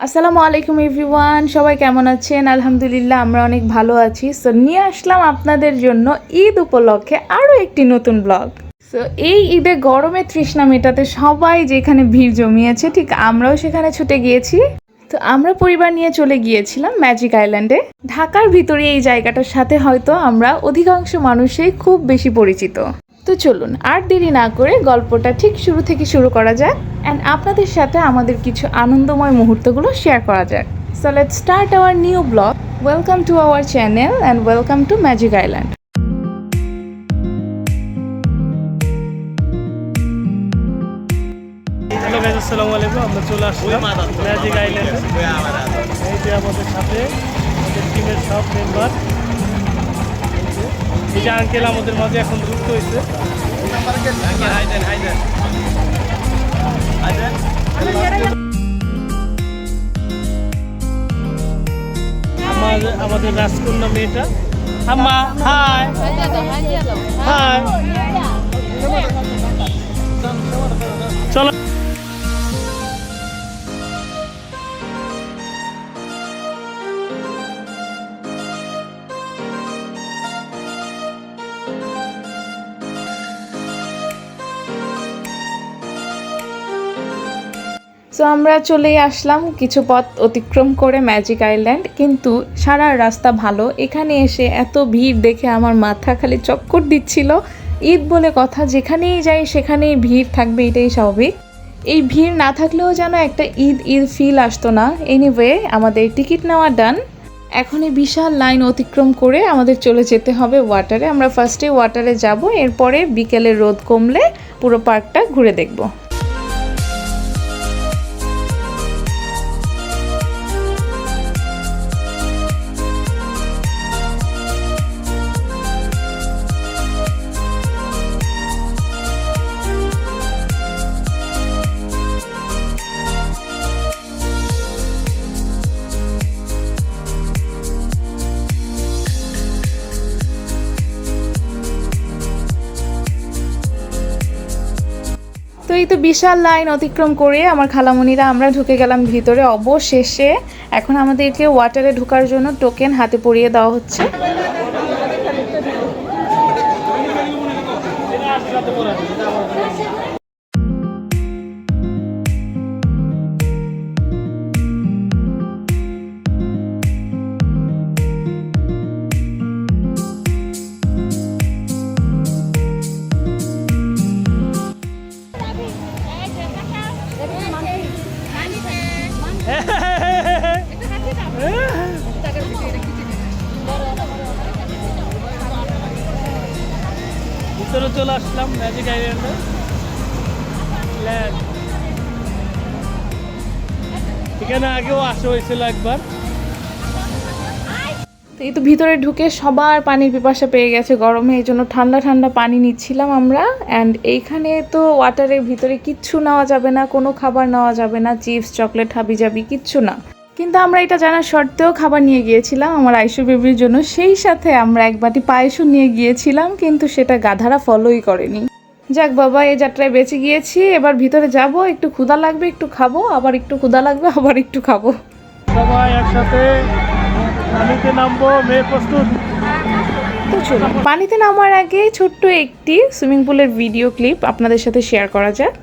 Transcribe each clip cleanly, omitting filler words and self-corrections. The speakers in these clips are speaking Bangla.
আসসালামু আলাইকুম এভরিওয়ান, সবাই কেমন আছেন? আলহামদুলিল্লাহ আমরা অনেক ভালো আছি। সো নিয়ে আসলাম আপনাদের জন্য ঈদ উপলক্ষে আরও একটি নতুন ব্লগ। সো এই ঈদে গরমে তৃষ্ণা মেটাতে সবাই যেখানে ভিড় জমিয়েছে, ঠিক আমরাও সেখানে ছুটে গিয়েছি। তো আমরা পরিবার নিয়ে চলে গিয়েছিলাম ম্যাজিক আইল্যান্ডে। ঢাকার ভিতরে এই জায়গাটার সাথে হয়তো আমরা অধিকাংশ মানুষই খুব বেশি পরিচিত। তো চলুন আর দেরি না করে গল্পটা ঠিক শুরু থেকে শুরু করা যাক অ্যান্ড আপনাদের সাথে আমাদের কিছু আনন্দময় মুহূর্তগুলো শেয়ার করা যাক। So let's start our new blog. Welcome to our channel and welcome to magic island. Hello guys, আসসালামু আলাইকুম। আমরা চলে আসলাম ম্যাজিক আইল্যান্ডে। এই যে আমাদের সাথে আমাদের টিমের সব মেম্বার, এই যে আঙ্কেল আমাদের মাঝে এখন যুক্ত হয়েছে। আমাদের রাজকন্যা মেয়েটা, আম্মা হাই হাই, চলো। সো আমরা চলেই আসলাম কিছু পথ অতিক্রম করে ম্যাজিক আইল্যান্ড, কিন্তু সারা রাস্তা ভালো। এখানে এসে এত ভিড় দেখে আমার মাথা খালি চক্কর দিচ্ছিল। ঈদ বলে কথা, যেখানেই যাই সেখানেই ভিড় থাকবে, এটাই স্বাভাবিক। এই ভিড় না থাকলেও যেন একটা ঈদ ঈদ ফিল আসতো না। এনিওয়ে, আমাদের টিকিট নেওয়া ডান। এখন এই বিশাল লাইন অতিক্রম করে আমাদের চলে যেতে হবে ওয়াটারে। আমরা ফার্স্টে ওয়াটারে যাব, এরপরে বিকেলে রোদ কমলে পুরো পার্কটা ঘুরে দেখব। তো এই তো বিশাল লাইন অতিক্রম করে আমার খালামণিরা আমরা ঢুকে গেলাম ভিতরে অবশেষে। এখন আমাদেরকে ওয়াটারে ঢোকার জন্য টোকেন হাতে পরিয়ে দেওয়া হচ্ছে। ভিতরে চলে আসলাম ম্যাজিক আইল্যান্ডে। এখানে আগেও আসা হয়েছিল একবার। তো এই তো ভিতরে ঢুকে সবার পানির পিপাসা পেয়ে গেছে গরমে, এই জন্য ঠান্ডা ঠান্ডা পানি নিচ্ছিলাম আমরা। অ্যান্ড এইখানে তো ওয়াটারের ভিতরে কিচ্ছু নেওয়া যাবে না, কোনো খাবার নেওয়া যাবে না, চিপস চকলেট হাবিজাবি কিচ্ছু না। কিন্তু আমরা এটা জানার সত্ত্বেও খাবার নিয়ে গিয়েছিলাম আমার আইসু বেবির জন্য। সেই সাথে আমরা এক বাটি পায়েসও নিয়ে গিয়েছিলাম, কিন্তু সেটা গাধারা ফলোই করেনি। যাক বাবা, এই যাত্রায় বেঁচে গিয়েছি। এবার ভিতরে যাব, একটু ক্ষুধা লাগবে একটু খাবো, আবার একটু ক্ষুধা লাগবে আবার একটু খাবো। সবাই একসাথে পানিতে নামবো, মেয়ে প্রস্তুত? তো চলুন পানিতে নামার আগে ছোট্ট একটি সুইমিং পুলের ভিডিও ক্লিপ আপনাদের সাথে শেয়ার করা যাক।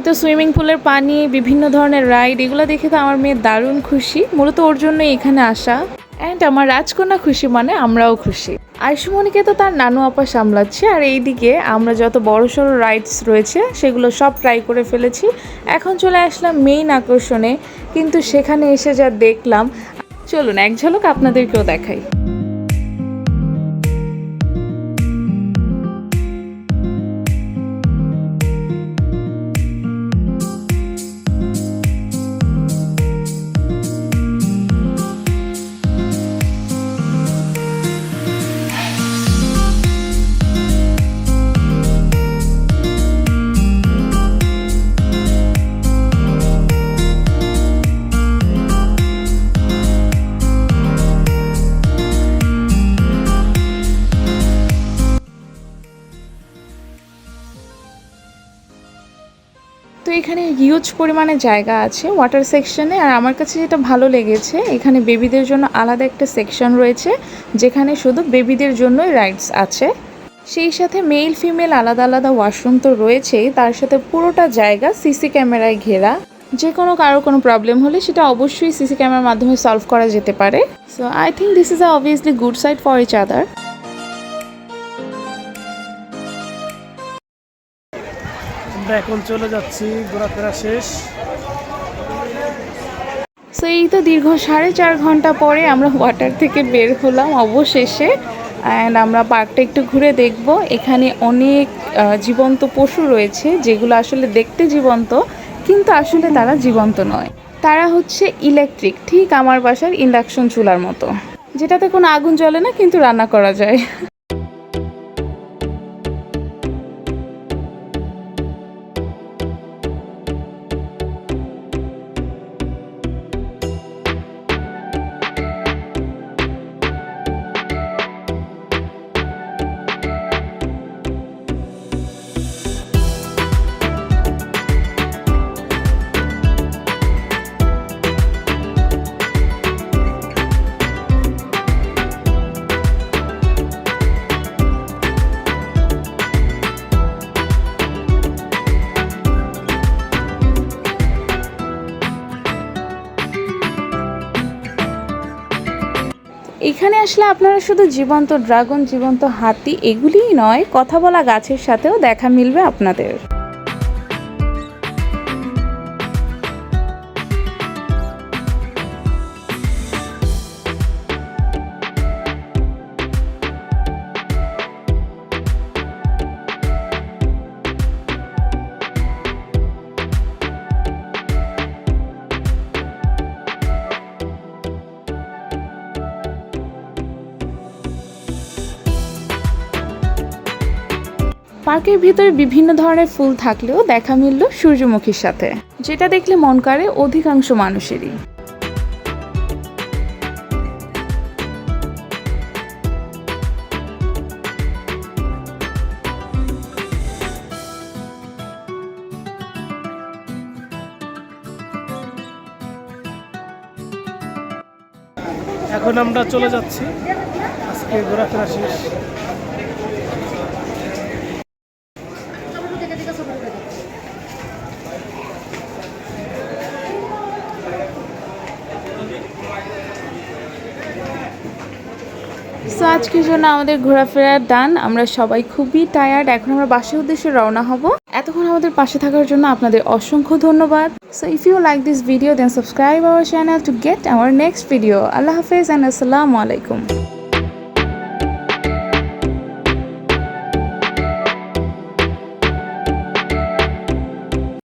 তো সুইমিং পুলের পানি, বিভিন্ন ধরনের রাইড, এগুলো দেখে তো আমার মেয়ে দারুণ খুশি। মূলত ওর জন্যই এখানে আসা। অ্যান্ড আমার রাজকন্যা খুশি মানে আমরাও খুশি। আয়ুষ্মণিকে তো তার নানু আপা সামলাচ্ছে, আর এইদিকে আমরা যত বড় সড়ো রাইডস রয়েছে সেগুলো সব ট্রাই করে ফেলেছি। এখন চলে আসলাম মেইন আকর্ষণে, কিন্তু সেখানে এসে যা দেখলাম, চলুন এক ঝলক আপনাদেরকেও দেখাই। তো এখানে হিউজ পরিমাণে জায়গা আছে ওয়াটার সেকশনে। আর আমার কাছে যেটা ভালো লেগেছে, এখানে বেবিদের জন্য আলাদা একটা সেকশন রয়েছে যেখানে শুধু বেবিদের জন্যই রাইডস আছে। সেই সাথে মেল ফিমেল আলাদা আলাদা ওয়াশরুম তো রয়েছেই, তার সাথে পুরোটা জায়গা সিসি ক্যামেরায় ঘেরা। যে কারো কোনো প্রবলেম হলে সেটা অবশ্যই সিসি ক্যামেরার মাধ্যমে সলভ করা যেতে পারে। So I think this is obviously good side for each other. আমরা এখন চলে যাচ্ছি, ঘোরাফেরা শেষ। সো এই তো দীর্ঘ 4.5 ঘন্টা পরে আমরা ওয়াটার থেকে বের হলাম অবশেষে। অ্যান্ড আমরা পার্কটা একটু ঘুরে দেখব। এখানে অনেক জীবন্ত পশু রয়েছে যেগুলো আসলে দেখতে জীবন্ত, কিন্তু আসলে তারা জীবন্ত নয়। তারা হচ্ছে ইলেকট্রিক, ঠিক আমার বাসার ইন্ডাকশন চুলার মতো, যেটাতে কোনো আগুন জ্বলে না কিন্তু রান্না করা যায়। এখানে আসলে আপনারা শুধু জীবন্ত ড্রাগন, জীবন্ত হাতি এগুলিই নয়, কথা বলা গাছের সাথেও দেখা মিলবে আপনাদের। পার্কের ভিতরে বিভিন্ন ধরনের ফুল থাকলেও দেখা মিলল সূর্যমুখীর সাথে, যেটা দেখলে মন করে অধিকাংশ মানুষেরই। এখন আমরা চলে যাচ্ছি, আজকে ঘোরাফেরা শেষ। সো আজকের জন্য আমাদের ঘোরাফেরা ডান। আমরা সবাই খুবই টায়ার্ড, এখন আমরা বাসার উদ্দেশ্যে রওনা হব। এতক্ষণ আমাদের পাশে থাকার জন্য আপনাদের অসংখ্য ধন্যবাদ। So if you like this video then subscribe our channel to get our next video. আল্লাহ হাফেজ অ্যান্ড আসসালামু আলাইকুম।